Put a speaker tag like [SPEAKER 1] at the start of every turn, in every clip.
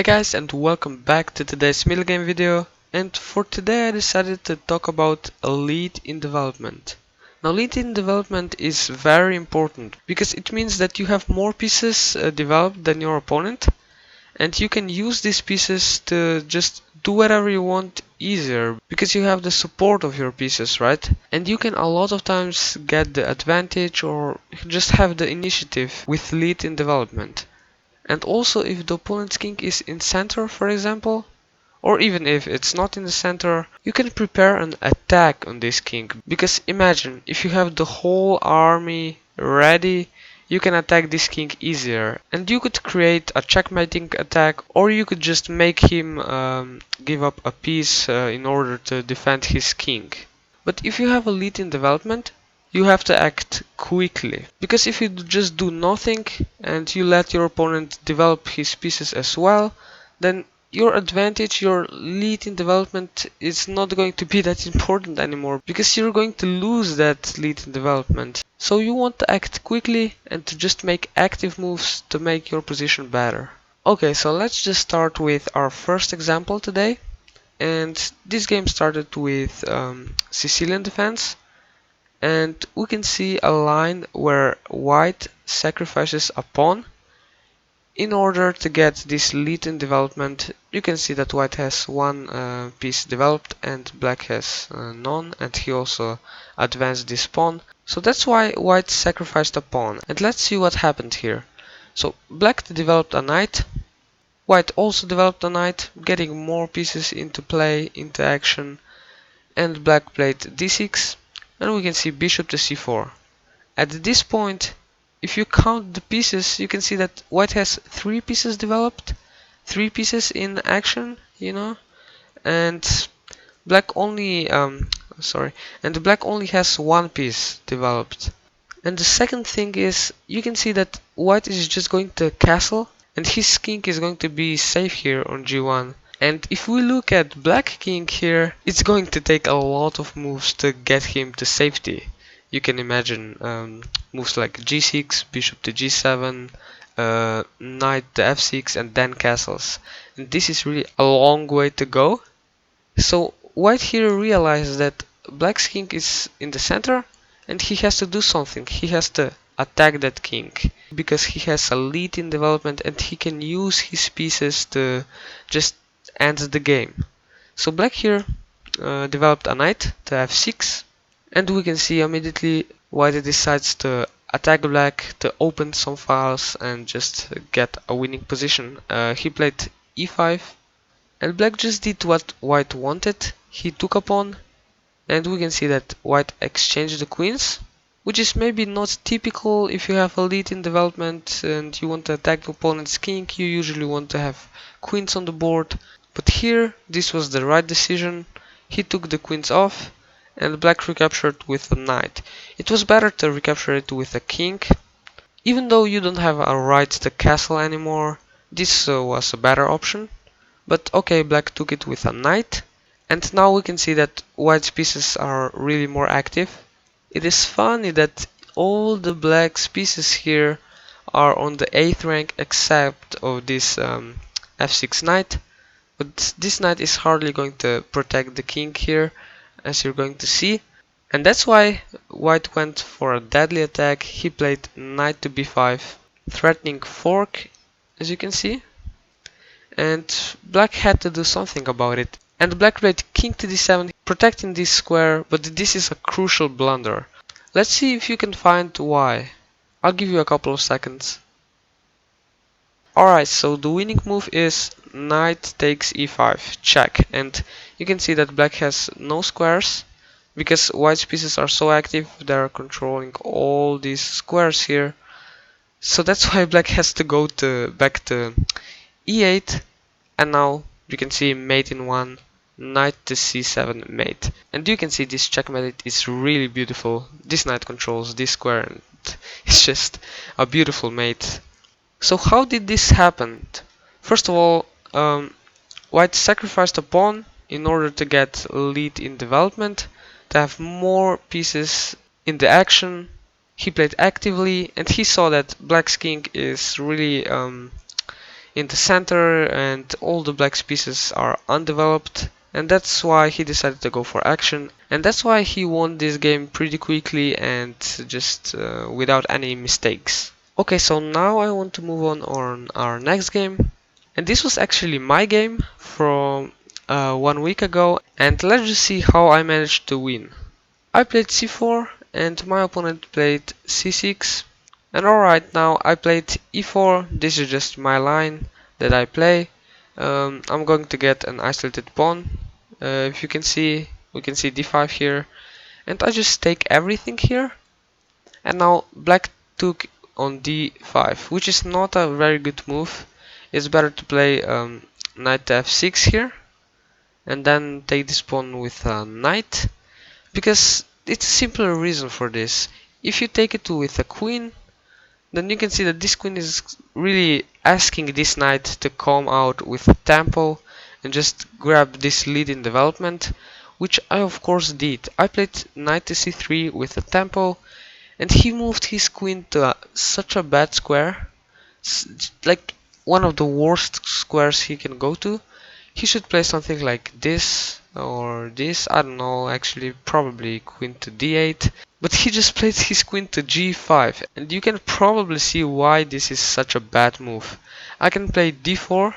[SPEAKER 1] Hi guys, and welcome back to today's Middlegame video. And for today I decided to talk about a lead in development. Now lead in development is very important because it means that you have more pieces developed than your opponent, and you can use these pieces to just do whatever you want easier because you have the support of your pieces, right? And you can a lot of times get the advantage or just have the initiative with lead in development. And also if the opponent's king is in center, for example, or even if it's not in the center, you can prepare an attack on this king. Because imagine, if you have the whole army ready, you can attack this king easier. And you could create a checkmating attack, or you could just make him give up a piece in order to defend his king. But if you have a lead in development, you have to act quickly. Because if you just do nothing and you let your opponent develop his pieces as well, then your advantage, your lead in development is not going to be that important anymore because you're going to lose that lead in development. So you want to act quickly and to just make active moves to make your position better. Okay, so let's just start with our first example today. And this game started with Sicilian defense, and we can see a line where white sacrifices a pawn in order to get this lead in development. You can see that white has one piece developed and black has none, and he also advanced this pawn. So that's why white sacrificed a pawn. And let's see what happened here. So black developed a knight. White also developed a knight, getting more pieces into play, into action, and black played d6, and we can see bishop to c4. At this point, if you count the pieces, you can see that white has 3 pieces developed, 3 pieces in action, and black only black only has 1 piece developed. And the second thing is, you can see that white is just going to castle, and his king is going to be safe here on g1. And if we look at black king here, it's going to take a lot of moves to get him to safety. You can imagine moves like g6, bishop to g7, knight to f6, and then castles. And this is really a long way to go. So white here realizes that black's king is in the center, and he has to do something. He has to attack that king because he has a lead in development and he can use his pieces to just end the game. So black here developed a knight to f6, and we can see immediately white decides to attack black to open some files and just get a winning position. He played e5, and black just did what white wanted. He took a pawn, and we can see that white exchanged the queens, which is maybe not typical. If you have a lead in development and you want to attack the opponent's king, you usually want to have queens on the board. But here, this was the right decision. He took the queens off, and black recaptured with a knight. It was better to recapture it with a king. Even though you don't have a right to castle anymore, this was a better option. But okay, black took it with a knight. And now we can see that white's pieces are really more active. It is funny that all the black's pieces here are on the 8th rank except of this f6 knight. But this knight is hardly going to protect the king here, as you're going to see. And that's why white went for a deadly attack. He played knight to b5, threatening fork, as you can see. And black had to do something about it. And black played king to d7, protecting this square, but this is a crucial blunder. Let's see if you can find why. I'll give you a couple of seconds. Alright, so the winning move is knight takes e5, check, and you can see that black has no squares, because white's pieces are so active, they're controlling all these squares here. So that's why black has to go back to e8, and now you can see mate in 1, knight to c7 mate. And you can see this checkmate is really beautiful. This knight controls this square and it's just a beautiful mate. So how did this happen? First of all, white sacrificed a pawn in order to get lead in development, to have more pieces in the action. He played actively and he saw that black's king is really in the center and all the black's pieces are undeveloped, and that's why he decided to go for action, and that's why he won this game pretty quickly and just without any mistakes. Okay, so now I want to move on our next game, and this was actually my game from 1 week ago, and let's just see how I managed to win. I played c4 and my opponent played c6. And alright, now I played e4. This is just my line that I play. I'm going to get an isolated pawn. If you can see, we can see d5 here. And I just take everything here. And now black took on d5, which is not a very good move. It's better to play knight to f6 here. And then take this pawn with a knight. Because it's a simpler reason for this. If you take it with a queen, then you can see that this queen is really asking this knight to come out with a tempo and just grab this lead in development, which I of course did. I played knight to c3 with a tempo, and he moved his queen to such a bad square, like one of the worst squares he can go to. He should play something like this or this, I don't know, actually probably queen to d8. But he just played his queen to g5, and you can probably see why this is such a bad move. I can play d4,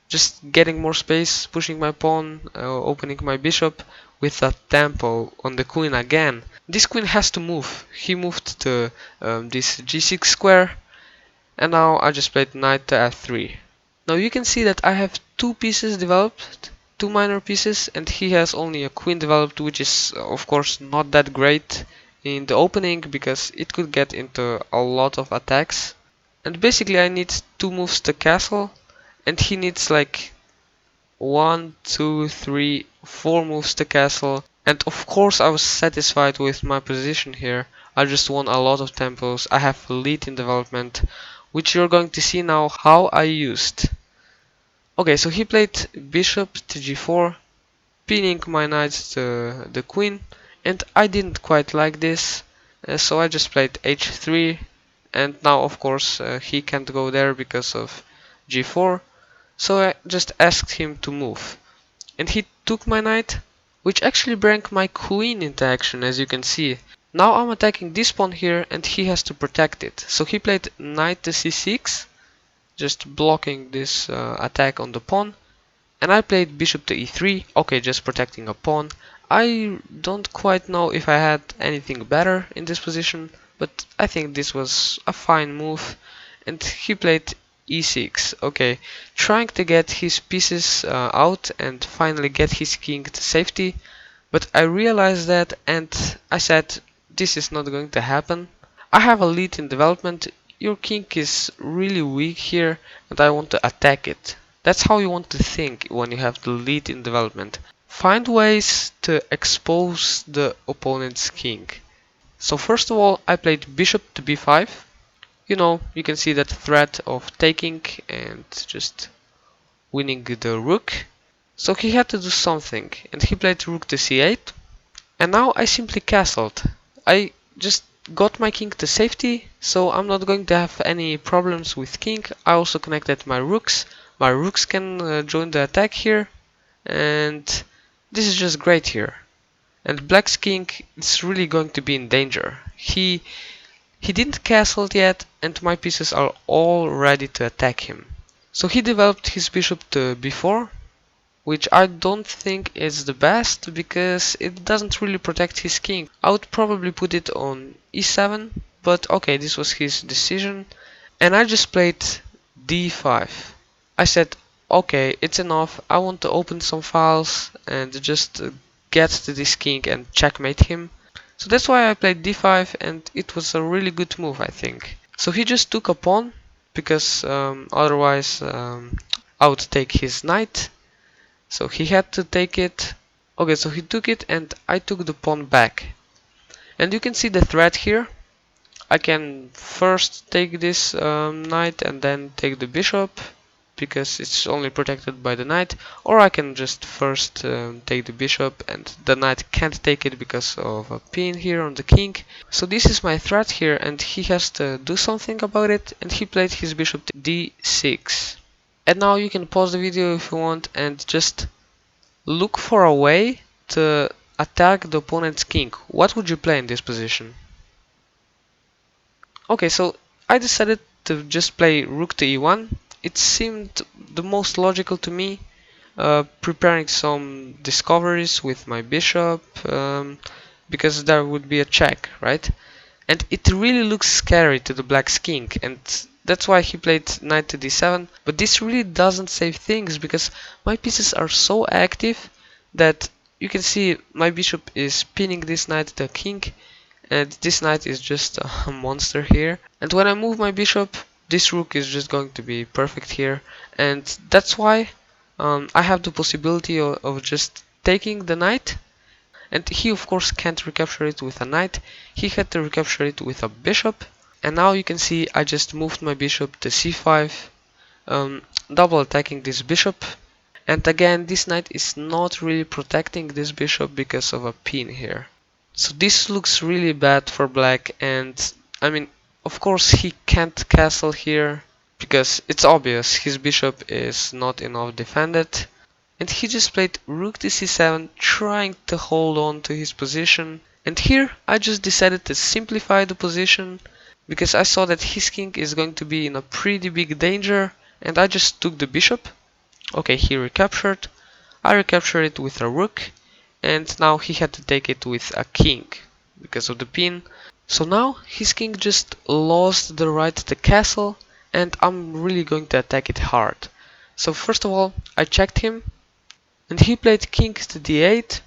[SPEAKER 1] just getting more space, pushing my pawn, opening my bishop with a tempo on the queen again. This queen has to move. He moved to this g6 square, and now I just played knight to f3. Now you can see that I have two pieces developed, two minor pieces, and he has only a queen developed, which is of course not that great in the opening because it could get into a lot of attacks. And basically I need two moves to castle, and he needs like 1, 2, 3, 4 moves to castle. And of course I was satisfied with my position here. I just won a lot of tempos. I have a lead in development, which you're going to see now how I used. Okay, so he played bishop to g4, pinning my knight to the queen, and I didn't quite like this, so I just played h3, and now of course he can't go there because of g4, so I just asked him to move. And he took my knight, which actually brought my queen into action, as you can see. Now I'm attacking this pawn here, and he has to protect it. So he played knight to c6, just blocking this attack on the pawn. And I played bishop to e3, okay, just protecting a pawn. I don't quite know if I had anything better in this position, but I think this was a fine move. And he played e6, okay, trying to get his pieces out and finally get his king to safety. But I realized that, and I said, this is not going to happen. I have a lead in development, your king is really weak here, and I want to attack it. That's how you want to think when you have the lead in development. Find ways to expose the opponent's king. So first of all, I played bishop to b5. You know, you can see that threat of taking and just winning the rook. So he had to do something, and he played rook to c8. And now I simply castled. I just got my king to safety, so I'm not going to have any problems with king. I also connected my rooks. My rooks can join the attack here, and this is just great here. And black's king is really going to be in danger. He didn't castle yet, and my pieces are all ready to attack him. So he developed his bishop to b4, which I don't think is the best because it doesn't really protect his king. I would probably put it on e7, but okay, this was his decision. And I just played d5. I said, okay, it's enough. I want to open some files and just get to this king and checkmate him. So that's why I played d5, and it was a really good move, I think. So he just took a pawn because otherwise I would take his knight. So he had to take it. Okay, so he took it and I took the pawn back. And you can see the threat here. I can first take this knight and then take the bishop because it's only protected by the knight, or I can just first take the bishop and the knight can't take it because of a pin here on the king. So this is my threat here, and he has to do something about it, and he played his bishop to d6. And now you can pause the video if you want and just look for a way to attack the opponent's king. What would you play in this position? Okay, so I decided to just play rook to e1. It seemed the most logical to me, preparing some discoveries with my bishop, because there would be a check, right? And it really looks scary to the black's king, and that's why he played knight to d7. But this really doesn't save things, because my pieces are so active that you can see my bishop is pinning this knight to the king, and this knight is just a monster here. And when I move my bishop, this rook is just going to be perfect here, and that's why I have the possibility of just taking the knight. And he of course can't recapture it with a knight, he had to recapture it with a bishop. And now you can see I just moved my bishop to c5, double attacking this bishop. And again, this knight is not really protecting this bishop because of a pin here. So this looks really bad for black, and I mean, of course he can't castle here because it's obvious his bishop is not enough defended. And he just played rook to c7, trying to hold on to his position. And here I just decided to simplify the position because I saw that his king is going to be in a pretty big danger, and I just took the bishop. Okay, he recaptured. I recaptured it with a rook, and now he had to take it with a king because of the pin. So now his king just lost the right to castle, and I'm really going to attack it hard. So first of all, I checked him, and he played king to d8.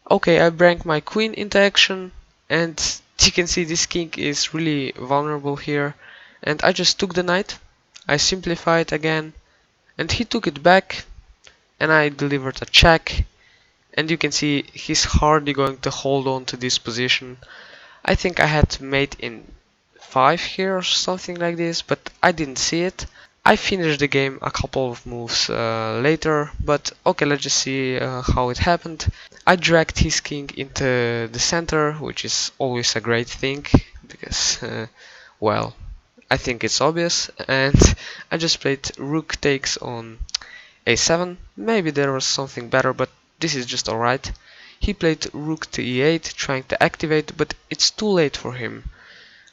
[SPEAKER 1] Okay, I bring my queen into action, and you can see this king is really vulnerable here. And I just took the knight, I simplified again, and he took it back, and I delivered a check. And you can see he's hardly going to hold on to this position. I think I had mate in 5 here or something like this, but I didn't see it. I finished the game a couple of moves later, but okay, let's just see how it happened. I dragged his king into the center, which is always a great thing, because, well, I think it's obvious, and I just played rook takes on a7. Maybe there was something better, but this is just alright. He played rook to e8, trying to activate, but it's too late for him.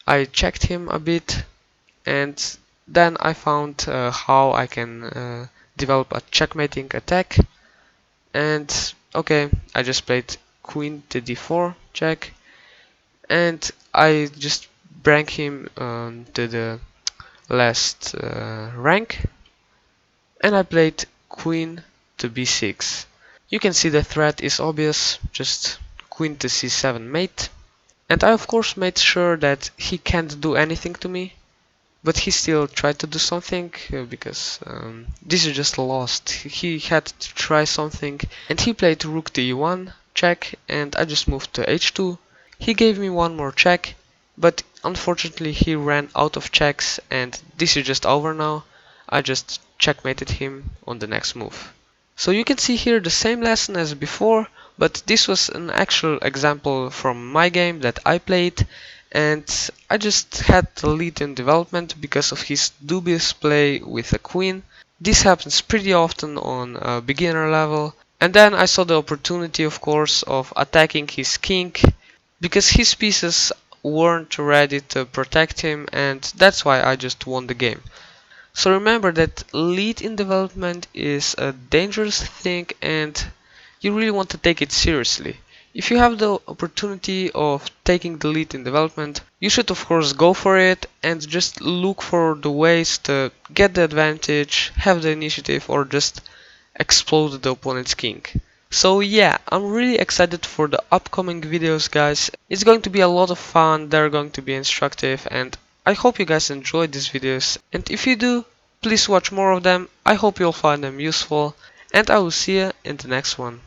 [SPEAKER 1] I checked him a bit, and then I found how I can develop a checkmating attack. And okay, I just played queen to d4 check, and I just bring him to the last rank, and I played queen to b6. You can see the threat is obvious, just queen to c7 mate. And I of course made sure that he can't do anything to me, but he still tried to do something because this is just lost. He had to try something, and he played rook to e1 check, and I just moved to h2. He gave me one more check, but unfortunately he ran out of checks, and this is just over now. I just checkmated him on the next move. So you can see here the same lesson as before, but this was an actual example from my game that I played, and I just had the lead in development because of his dubious play with a queen. This happens pretty often on a beginner level. And then I saw the opportunity, of course, of attacking his king because his pieces weren't ready to protect him, and that's why I just won the game. So remember that lead in development is a dangerous thing, and you really want to take it seriously. If you have the opportunity of taking the lead in development, you should of course go for it and just look for the ways to get the advantage, have the initiative, or just explode the opponent's king. So yeah, I'm really excited for the upcoming videos, guys. It's going to be a lot of fun, they're going to be instructive, and I hope you guys enjoyed these videos. And if you do, please watch more of them. I hope you'll find them useful, and I will see you in the next one.